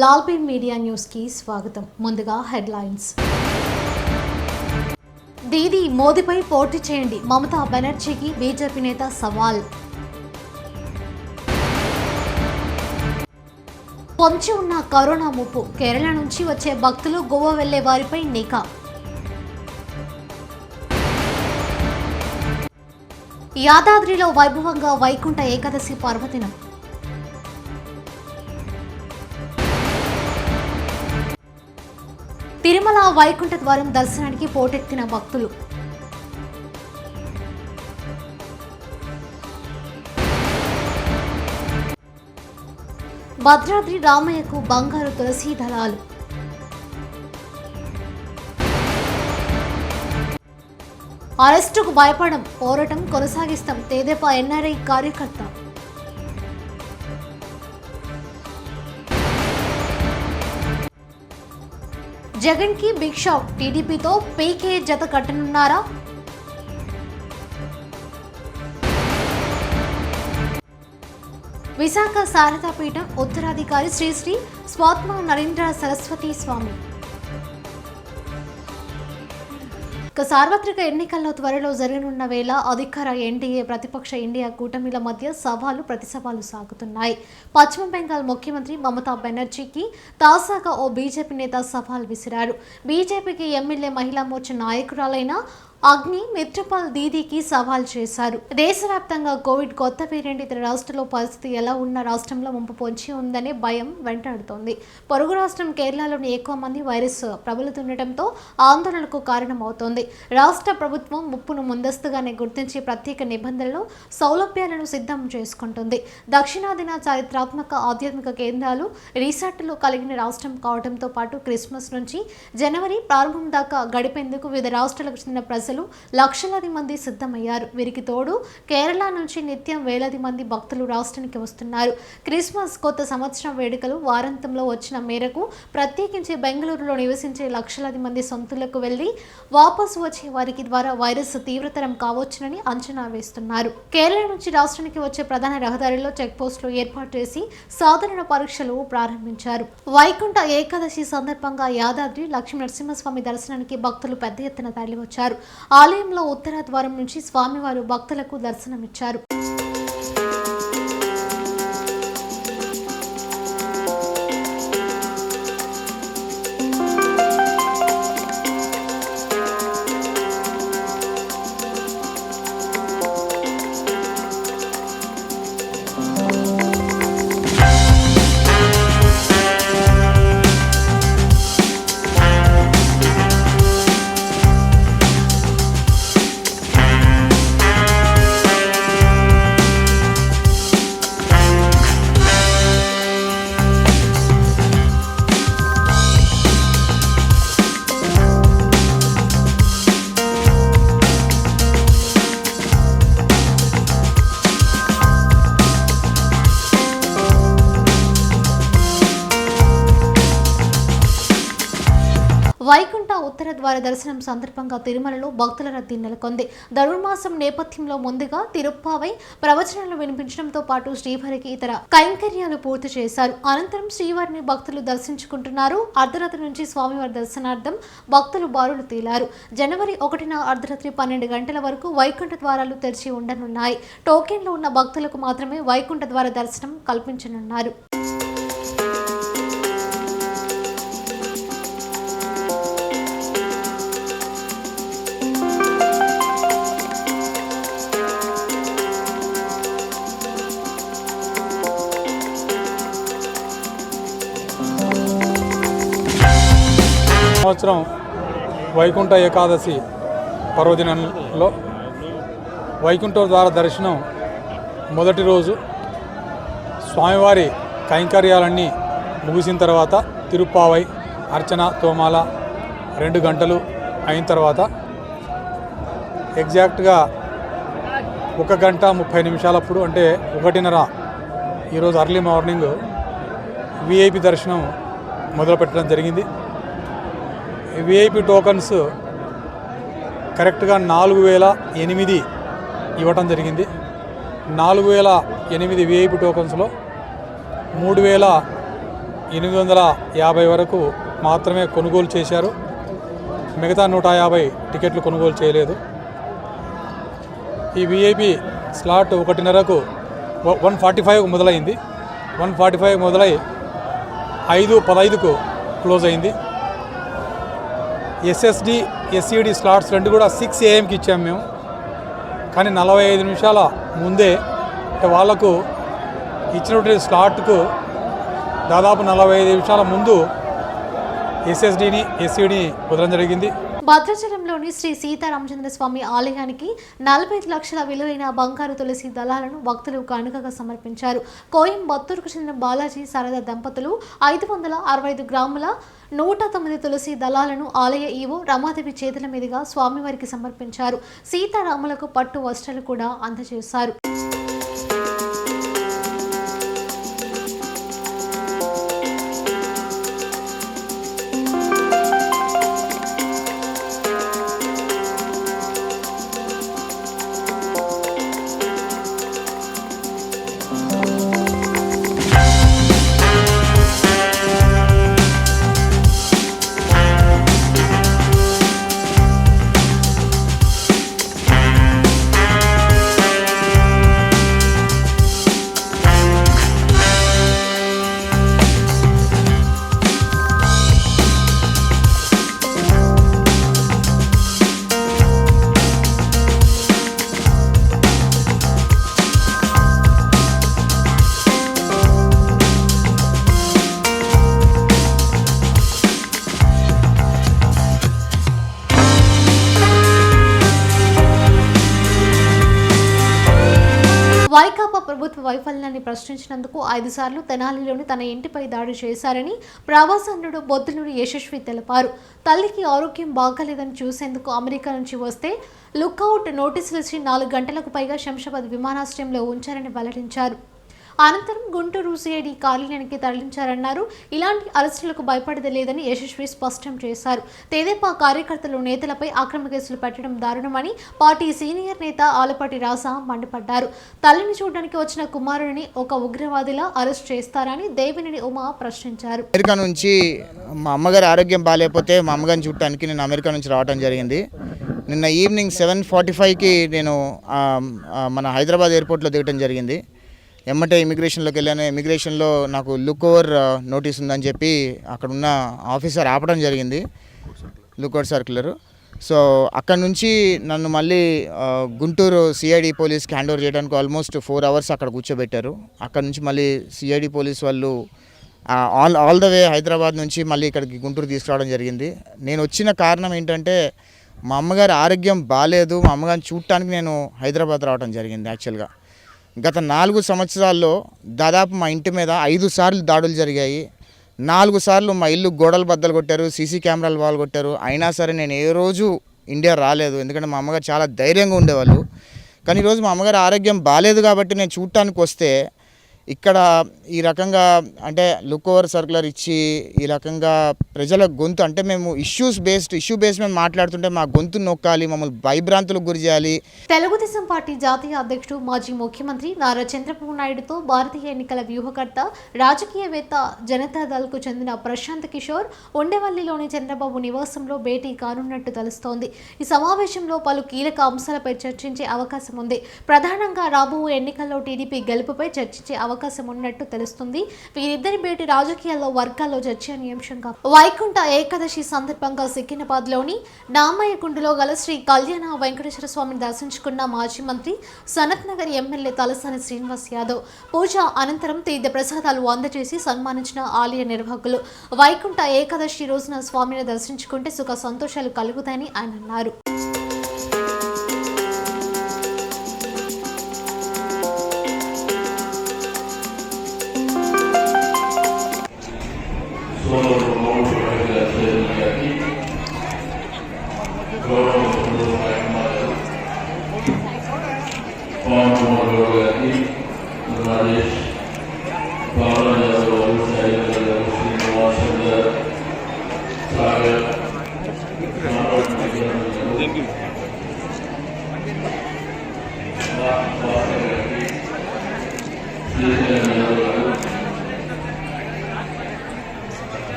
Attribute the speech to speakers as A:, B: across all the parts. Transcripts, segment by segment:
A: లాల్బీన్ media news కి స్వాగతం. ముందుగా హెడ్లైన్స్. దీదీ మోదీపై పోటీ చేయండి, మమతా బెనర్జీకి బీజేపీ నేత సవాల్. పొంచి ఉన్న కరోనా ముప్పు, కేరళ నుంచి వచ్చే భక్తులు గోవా వెళ్లే వారిపై నిఘా. యాదాద్రిలో వైభవంగా వైకుంఠ ఏకాదశి పర్వదినం. తిరుమల వైకుంఠ ద్వారం దర్శనానికి పోటెత్తిన భక్తులు. భద్రాద్రి రామయ్యకు బంగారు తులసి దళాలు. అరెస్టుకు భయపడం, పోరాటం కొనసాగిస్తాం, తెదేపా ఎన్ఆర్ఐ కార్యకర్త. జగన్ కి బిగ్ షాక్, టీడీపీతో పీకే జత కట్టనున్నారా? విశాఖ శారదాపీఠం ఉత్తరాధికారి శ్రీ శ్రీ స్వాత్మ నరేంద్ర సరస్వతి స్వామి. సార్వత్రిక ఎన్నికల్లో త్వరలో జరగనున్న వేళ అధికార ఎన్డీఏ, ప్రతిపక్ష ఇండియా కూటమిల మధ్య సవాలు ప్రతిసవాలు సాగుతున్నాయి. పశ్చిమ బెంగాల్ ముఖ్యమంత్రి మమతా బెనర్జీకి తాజాగా ఓ బీజేపీ నేత సవాల్ విసిరారు. బీజేపీకి ఎమ్మెల్యే మహిళా మోర్చా నాయకురాలైన అగ్ని మిత్రపాల్ దీదీకి సవాల్ చేశారు. దేశవ్యాప్తంగా కోవిడ్ కొత్త వేరియంట్ ఇతర రాష్ట్రాల్లో పరిస్థితి ఎలా ఉన్న రాష్ట్రంలో ముంపు పొంచి ఉందనే భయం వెంటాడుతోంది. పొరుగు రాష్ట్రం కేరళలోని ఎక్కువ మంది వైరస్ ప్రబలుతుండటంతో ఆందోళనకు కారణమవుతోంది. రాష్ట్ర ప్రభుత్వం ముప్పును ముందస్తుగానే గుర్తించి ప్రత్యేక నిబంధనలు, సౌలభ్యాలను సిద్ధం చేసుకుంటుంది. దక్షిణాదిన చారిత్రాత్మక ఆధ్యాత్మిక కేంద్రాలు, రిసార్టులు కలిగిన రాష్ట్రం కావడంతో పాటు క్రిస్మస్ నుంచి జనవరి ప్రారంభం దాకా గడిపేందుకు వివిధ రాష్ట్రాలకు చెందిన ప్రజలు లక్షలాది మంది సిద్ధమయ్యారు. వీరికి తోడు కేరళ నుంచి నిత్యం వేలాది మంది భక్తులు రాష్ట్రానికి వస్తున్నారు. క్రిస్మస్, కొత్త సంవత్సరం వేడుకలు వారాంతంలో వచ్చిన మేరకు ప్రత్యేకించి బెంగళూరులో నివసించే లక్షలాది మంది సొంతలకు వెళ్లి వాపసు వచ్చే వారికి ద్వారా వైరస్ తీవ్రతరం కావచ్చునని అంచనా వేస్తున్నారు. కేరళ నుంచి రాష్ట్రానికి వచ్చే ప్రధాన రహదారిలో చెక్ పోస్టులు ఏర్పాటు చేసి సాధారణ పరీక్షలు ప్రారంభించారు. వైకుంఠ ఏకాదశి సందర్భంగా యాదాద్రి లక్ష్మీ నరసింహస్వామి దర్శనానికి భక్తులు పెద్ద ఎత్తున తరలివచ్చారు. ఆలయంలో ఉత్తర ద్వారం నుంచి స్వామివారు భక్తులకు దర్శనమిచ్చారు. వైకుంఠ ఉత్తర ద్వార దర్శనం సందర్భంగా తిరుమలలో భక్తుల రద్దీ నెలకొంది. ధనుర్మాసం నేపథ్యంలో ముందుగా తిరుప్పావై ప్రవచనాలు వినిపించడంతో పాటు శ్రీవారికి ఇతర కైంకర్యాలు పూర్తి చేశారు. అనంతరం శ్రీవారిని భక్తులు దర్శించుకుంటున్నారు. అర్ధరాత్రి నుంచి స్వామివారి దర్శనార్థం భక్తులు బారులు తీలారు. జనవరి 1న అర్ధరాత్రి 12 గంటల వరకు వైకుంఠ ద్వారాలు తెరిచి ఉండనున్నాయి. టోకెన్లు ఉన్న భక్తులకు మాత్రమే వైకుంఠ ద్వార దర్శనం కల్పించనున్నారు.
B: సంవత్సరం వైకుంఠ ఏకాదశి పర్వదినంలో వైకుంఠ ద్వార దర్శనం మొదటి రోజు స్వామివారి కైంకర్యాలన్నీ ముగిసిన తర్వాత తిరుప్పావై, అర్చన, తోమాల 2 గంటలు అయిన తర్వాత ఎగ్జాక్ట్గా 1 గంట 30 నిమిషాలప్పుడు అంటే 1:30 ఈరోజు అర్లీ మార్నింగ్ విఐపి దర్శనం మొదలుపెట్టడం జరిగింది. విఐపి టోకన్స్ కరెక్ట్గా 4008 ఇవ్వటం జరిగింది. 4008 విఐపి టోకన్స్లో 3000 850 వరకు మాత్రమే కొనుగోలు చేశారు. మిగతా 150 టికెట్లు కొనుగోలు చేయలేదు. ఈ విఐపి స్లాట్ 1:30కు 1:45 మొదలైంది. 1:45 మొదలై 5:15కు క్లోజ్ అయింది. ఎస్ఎస్డి ఎస్ఈడి స్లాట్స్ రెండు కూడా 6 AM ఇచ్చాము మేము. కానీ 45 నిమిషాల ముందే వాళ్లకు ఇచ్చినటువంటి స్లాట్కు దాదాపు 45 నిమిషాల ముందు ఎస్ఎస్డిని ఎస్ఈడిని వదలడం జరిగింది.
A: భద్రాచలంలోని శ్రీ సీతారామచంద్ర స్వామి ఆలయానికి 45 లక్షల విలువైన బంగారు తులసి దళాలను భక్తులు కానుకగా సమర్పించారు. కోయంబత్తూరుకు చెందిన బాలాజీ శారద దంపతులు 565 గ్రాముల 109 తులసి దళాలను ఆలయ ఈవో రమాదేవి చేతుల మీదుగా స్వామివారికి సమర్పించారు. సీతారాములకు పట్టు వస్త్రాలు కూడా అందజేశారు. వైకాపా ప్రభుత్వ వైఫల్యాన్ని ప్రశ్నించినందుకు 5 సార్లు తెనాలిలోని తన ఇంటిపై దాడి చేశారని ప్రవాసాంధ్రుడు బొద్దులూరి యశస్వి తెలిపారు. తల్లికి ఆరోగ్యం బాగాలేదని చూసేందుకు అమెరికా నుంచి వస్తే లుక్అవుట్ నోటీసులు ఇచ్చి 4 గంటలకు పైగా శంషాబాద్ విమానాశ్రయంలో ఉంచారని వెల్లడించారు. అనంతరం గుంటూరు సిఐడి కార్యాలయానికి తరలించారన్నారు. ఇలాంటి అరెస్టులకు భయపడేది లేదని యశస్వి స్పష్టం చేశారు. తెదేపా కార్యకర్తలు నేతలపై అక్రమ కేసులు పెట్టడం దారుణమని పార్టీ సీనియర్ నేత ఆలపాటి రాజా మండిపడ్డారు. తల్లిని చూడడానికి వచ్చిన కుమారుడిని ఒక ఉగ్రవాదిలా అరెస్ట్ చేస్తారని దేవినేని ఉమా ప్రశ్నించారు.
C: అమెరికా నుంచి మా అమ్మగారి ఆరోగ్యం బాగాలేకపోతే మా అమ్మగారిని చూడటానికి నేను అమెరికా నుంచి రావడం జరిగింది. నిన్న ఈవినింగ్ 7:45కి నేను మన హైదరాబాద్ ఎయిర్పోర్ట్లో దిగటం జరిగింది. ఎమ్మటే ఇమిగ్రేషన్లోకి వెళ్ళాను. ఇమిగ్రేషన్లో నాకు లుక్ ఓవర్ నోటీస్ ఉందని చెప్పి అక్కడ ఉన్న ఆఫీసర్ ఆపడం జరిగింది, లుక్ ఓవర్ సర్క్యులర్. సో అక్కడ నుంచి నన్ను మళ్ళీ గుంటూరు సిఐడి పోలీస్కి హ్యాండ్ ఓవర్ చేయడానికి ఆల్మోస్ట్ 4 hours అక్కడ కూర్చోబెట్టారు. అక్కడ నుంచి మళ్ళీ సిఐడి పోలీస్ వాళ్ళు ఆల్ ద వే హైదరాబాద్ నుంచి మళ్ళీ ఇక్కడికి గుంటూరు తీసుకురావడం జరిగింది. నేను వచ్చిన కారణం ఏంటంటే మా అమ్మగారి ఆరోగ్యం బాగాలేదు, మా అమ్మగారిని చూడటానికి నేను హైదరాబాద్ రావడం జరిగింది. యాక్చువల్గా గత 4 సంవత్సరాల్లో దాదాపు మా ఇంటి మీద 5 సార్లు దాడులు జరిగాయి. 4 సార్లు మా ఇల్లు గోడలు బద్దలు కొట్టారు, సీసీ కెమెరాలు వాళ్ళు కొట్టారు. అయినా సరే నేను ఏ రోజు ఇండియా రాలేదు, ఎందుకంటే మా అమ్మగారు చాలా ధైర్యంగా ఉండేవాళ్ళు. కానీ ఈరోజు మా అమ్మగారు ఆరోగ్యం బాగాలేదు కాబట్టి నేను చూడటానికి వస్తే ఇక్కడ ఈ రకంగా అంటే లుక్ ఓవర్ సర్క్యులర్ ఇచ్చి ఈ రకంగా ప్రజల గొంతు అంటే మేము ఇష్యూ బేస్డ్ మేము మాట్లాడుతుంటే మా గొంతు నొక్కాలి, మమ్మల్ని భయభ్రాంతులకు గురి చేయాలి.
A: తెలుగుదేశం పార్టీ జాతీయ అధ్యక్షుడు మాజీ ముఖ్యమంత్రి నారా చంద్రబాబు నాయుడుతో భారతీయ ఎన్నికల వ్యూహకర్త రాజకీయవేత్త జనతాదళ్కు చెందిన ప్రశాంత్ కిషోర్ ఉండేవల్లిలోని చంద్రబాబు నివాసంలో భేటీ కానున్నట్టు తెలుస్తోంది. ఈ సమావేశంలో పలు కీలక అంశాలపై చర్చించే అవకాశం ఉంది. ప్రధానంగా రాబోయే ఎన్నికల్లో టీడీపీ గెలుపుపై చర్చించే అవకాశం ఉన్నట్టు తెలుస్తుంది. వీరిద్దరి భేటీ రాజకీయాల్లో వర్గాల్లో చర్చనీయాంశంగా. వైకుంఠ ఏకాదశి సందర్భంగా సికింద్రాబాద్ లోని నామయ్యకుంటలో గల శ్రీ కళ్యాణ వెంకటేశ్వర స్వామిని దర్శించుకున్న మాజీ మంత్రి సనత్ నగర్ ఎమ్మెల్యే తలసాని శ్రీనివాస్ యాదవ్ పూజ అనంతరం తీర్థ ప్రసాదాలు అందజేసి సన్మానించిన ఆలయ నిర్వాహకులు. వైకుంఠ ఏకాదశి రోజున స్వామిని దర్శించుకుంటే సుఖ సంతోషాలు కలుగుతాయని ఆయన అన్నారు.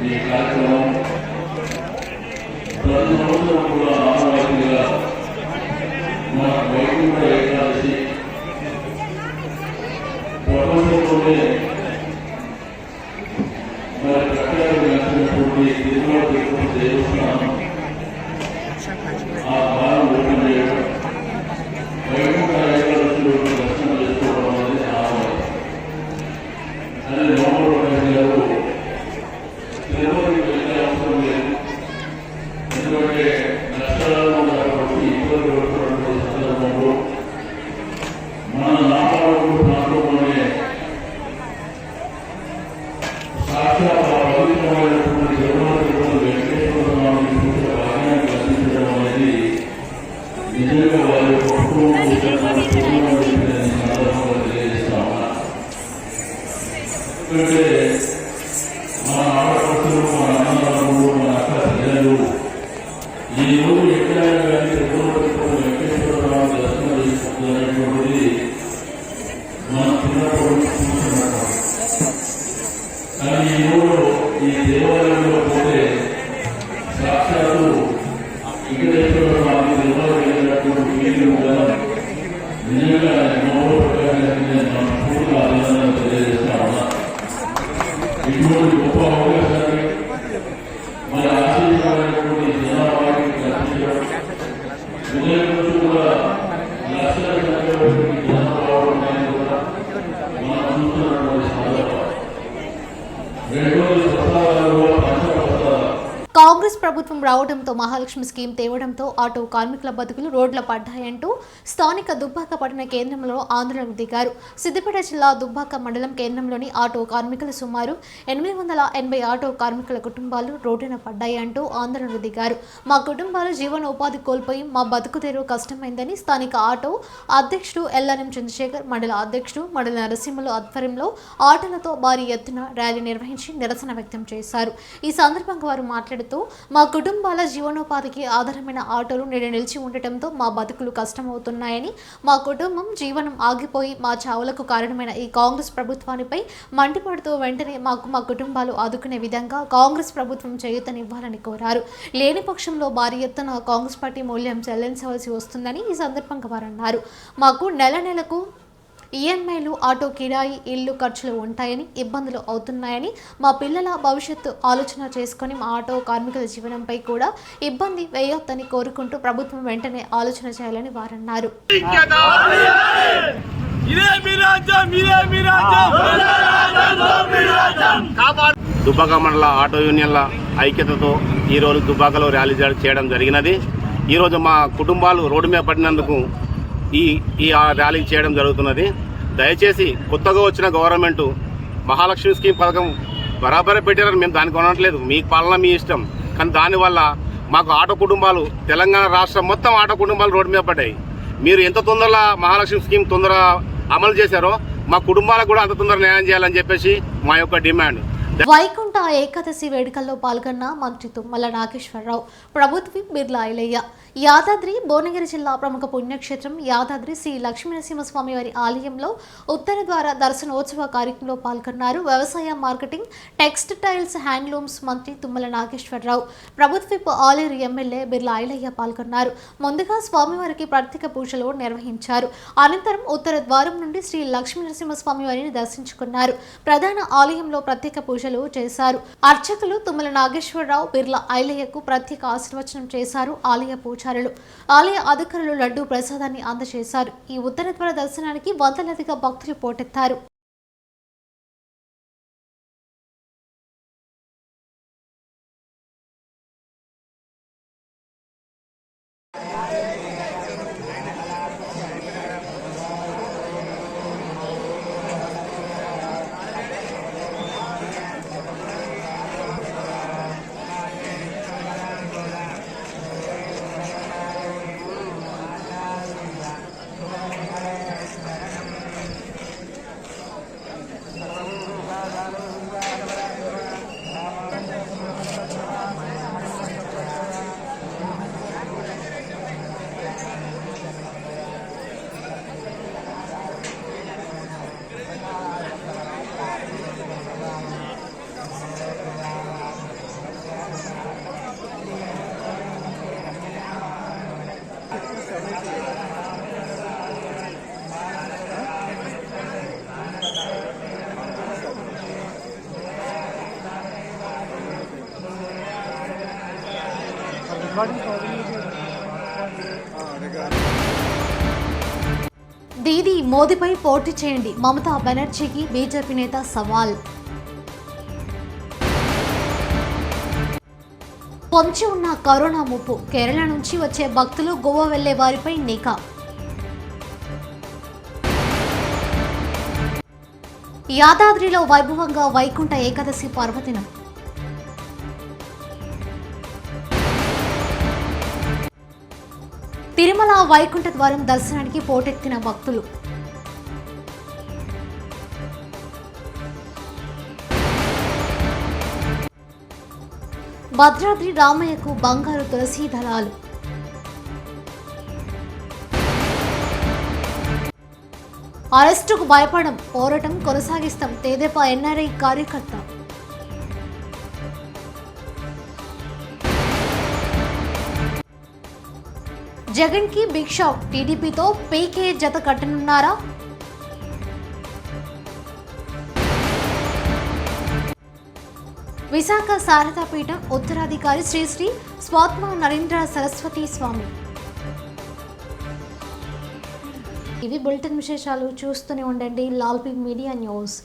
D: ఈ కార్యక్రమం ప్రతి సంవత్సరం కూడా ఆనవాయితీగా మన వైకుంఠ ఏకాదశి ప్రపంచంలోనే మరి ప్రఖ్యాతి నచ్చినటువంటి తిరుమల తిరుపతి దేవస్థానం ఆ భారం ఓపెన్ చేయడం వైకుంఠ ఏకాదశిలో దర్శనం చేసుకోవడం అనేది ఆనవాయితీ. అదే లోపల గారు తిరుపతికి వెళ్ళే అవసరం లేదు, ఎందుకంటే నష్టాలలో ఉన్నటువంటి ఇబ్బంది పడుతున్నటువంటి సందర్భంలో మన నామాలకు ప్రాంతంలోనే సాక్షాత్ పవిత్రమైనటువంటి తిరుమల తిరుపతి వెంకటేశ్వర స్వామిని చూసే భాగ్యాన్ని కల్పించడం అనేది నిజంగా వారి యొక్క కుటుంబం సందర్భంగా తెలియజేస్తా ఉన్నా. ఎందుకంటే మన ఆడపడుతులు, మన అన్నదమ్ములు, మన అక్క పిల్లలు ఈ రోజు ఎక్కడైనా కానీ తిరుపతి వెంకటేశ్వర స్వామి దర్శనం చేసుకుంటున్నటువంటిది మన చిన్నప్పుడు చూస్తున్నట్టు. కానీ ఈ రోజు ఈ దేవాలయంలో పోతే సాక్షాత్తు వెంకటేశ్వర స్వామి తిరుమల వెళ్ళినటువంటి వీళ్ళు కూడా నిజంగా నోరు ప్రకారాన్ని మనం పూర్తిగా అభినందన తెలియజేస్తా ఉన్నా. ఇటువంటి గొప్ప అవకాశాన్ని మన ఆశీర్వాదమైనటువంటి జనాభాకి కల్పించడం, విజయం నుంచి కూడా లక్షల సంఖ్యలో జనాభా ఉన్నాయని కూడా మనం చూస్తున్నటువంటి సందర్భం. రెండోది ప్రసాదాలు, పంచప్రసాదాలు.
A: కాంగ్రెస్ ప్రభుత్వం రావడంతో మహాలక్ష్మి స్కీమ్ తేవడంతో ఆటో కార్మికుల బతుకులు రోడ్ల పడ్డాయంటూ స్థానిక దుబ్బాక పట్టణ కేంద్రంలో ఆందోళనకు దిగారు. సిద్దిపేట జిల్లా దుబ్బాక మండలం కేంద్రంలోని ఆటో కార్మికులు సుమారు 880 ఆటో కార్మికుల కుటుంబాలు రోడ్డున పడ్డాయంటూ ఆందోళనకు దిగారు. మా కుటుంబాలు జీవనోపాధి కోల్పోయి మా బతుకు తెరువు కష్టమైందని స్థానిక ఆటో అధ్యక్షుడు ఎల్ఆర్ఎం చంద్రశేఖర్, మండల అధ్యక్షుడు మండల నరసింహులు ఆధ్వర్యంలో ఆటోలతో భారీ ఎత్తున ర్యాలీ నిర్వహించి నిరసన వ్యక్తం చేశారు. ఈ సందర్భంగా వారు మాట్లాడుతూ మా కుటుంబాల జీవనోపాధికి ఆధారమైన ఆటోలు నేడు నిలిచి ఉండటంతో మా బతుకులు కష్టమవుతున్నాయని, మా కుటుంబం జీవనం ఆగిపోయి మా చావులకు కారణమైన ఈ కాంగ్రెస్ ప్రభుత్వానిపై మండిపడుతూ వెంటనే మా కుటుంబాలు ఆదుకునే విధంగా కాంగ్రెస్ ప్రభుత్వం చేయూతనివ్వాలని కోరారు. లేని పక్షంలో భారీ ఎత్తున కాంగ్రెస్ పార్టీ మూల్యం చెల్లించవలసి వస్తుందని ఈ సందర్భంగా వారు అన్నారు. మాకు నెలకు ఈఎంఐలు, ఆటో కిరాయి, ఇల్లు ఖర్చులు ఉంటాయని, ఇబ్బందులు అవుతున్నాయని, మా పిల్లల భవిష్యత్తు ఆలోచన చేసుకుని మా ఆటో కార్మికుల జీవనంపై కూడా ఇబ్బంది వేయొద్దని కోరుకుంటూ ప్రభుత్వం వెంటనే ఆలోచన చేయాలని వారన్నారు.
E: దుబ్బాక మండల ఆటో యూనియన్ల ఐక్యతతో ఈరోజు దుబ్బాకలో ర్యాలీ చేయడం జరిగినది. ఈరోజు మా కుటుంబాలు రోడ్డు మీద పడినందుకు ఈ ర్యాలీ చేయడం జరుగుతున్నది. దయచేసి కొత్తగా వచ్చిన గవర్నమెంట్ మహాలక్ష్మి స్కీమ్ పథకం బరాబరే పెట్టారని మేము దానికి కొనట్లేదు, మీ పాలన మీ ఇష్టం. కానీ దానివల్ల మాకు ఆటో కుటుంబాలు, తెలంగాణ రాష్ట్రం మొత్తం ఆటో కుటుంబాలు రోడ్డు మీద పడ్డాయి. మీరు ఎంత తొందరగా మహాలక్ష్మి స్కీమ్ తొందరగా అమలు చేశారో మా కుటుంబాలకు కూడా అంత తొందరగా న్యాయం చేయాలని చెప్పేసి మా యొక్క డిమాండ్.
A: వైకుంఠ ఏకాదశి వేడుకల్లో పాల్గొన్న మంత్రి తుమ్మల నాగేశ్వరరావు, ప్రభుత్వ బిర్లా ఐలయ్య. యాదాద్రి భువనగిరి జిల్లా ప్రముఖ పుణ్యక్షేత్రం యాదాద్రి శ్రీ లక్ష్మీనరసింహస్వామి వారి ఆలయంలో ఉత్తర ద్వార దర్శనోత్సవ కార్యక్రమంలో పాల్గొన్నారు. వ్యవసాయ, మార్కెటింగ్, టెక్స్టైల్స్, హ్యాండ్లూమ్స్ మంత్రి తుమ్మల నాగేశ్వరరావు, ప్రభుత్వ ఆలేరు ఎమ్మెల్యే బిర్లా ఐలయ్య పాల్గొన్నారు. ముందుగా స్వామివారికి ప్రత్యేక పూజలు నిర్వహించారు. అనంతరం ఉత్తర ద్వారం నుండి శ్రీ లక్ష్మీనరసింహస్వామి వారిని దర్శించుకున్నారు. ప్రధాన ఆలయంలో ప్రత్యేక పూజలు చేశారు. అర్చకులు తుమ్మల నాగేశ్వరరావు, బిర్లా ఐలయ్యకు ప్రత్యేక ఆశీర్వచనం చేశారు. ఆలయ పూజారులు, ఆలయ అధికారులు లడ్డూ ప్రసాదాన్ని అందజేశారు. ఈ ఉత్తర ద్వార దర్శనానికి వందలాదిగా భక్తులు పోటెత్తారు. దీదీ మోదీపై పోటీ చేయండి, మమతా బెనర్జీకి బీజేపీ నేత సవాల్. పొంచి ఉన్న కరోనా ముప్పు, కేరళ నుంచి వచ్చే భక్తులు గోవా వెళ్లే వారిపై నిఘా. యాదాద్రిలో వైభవంగా వైకుంఠ ఏకాదశి పర్వదినం. తిరుమల వైకుంఠ ద్వారం దర్శనానికి పోటెత్తిన భక్తులు. భద్రాద్రి రామయ్యకు బంగారు తులసి దళాలు. అరెస్టుకు భయపడం, పోరాటం కొనసాగిస్తాం తెదేపా ఎన్ఆర్ఐ కార్యకర్త. జగన్ కి బిగ్ షాక్, టీడీపీతో పీకే జత కట్టనున్నారా? విశాఖ శారదాపీఠం ఉత్తరాధికారి శ్రీ శ్రీ స్వాత్మ నరేంద్ర సరస్వతి స్వామి. ఇవి బులెటిన్ విశేషాలు. చూస్తూనే ఉండండి లాల్పీ మీడియా న్యూస్.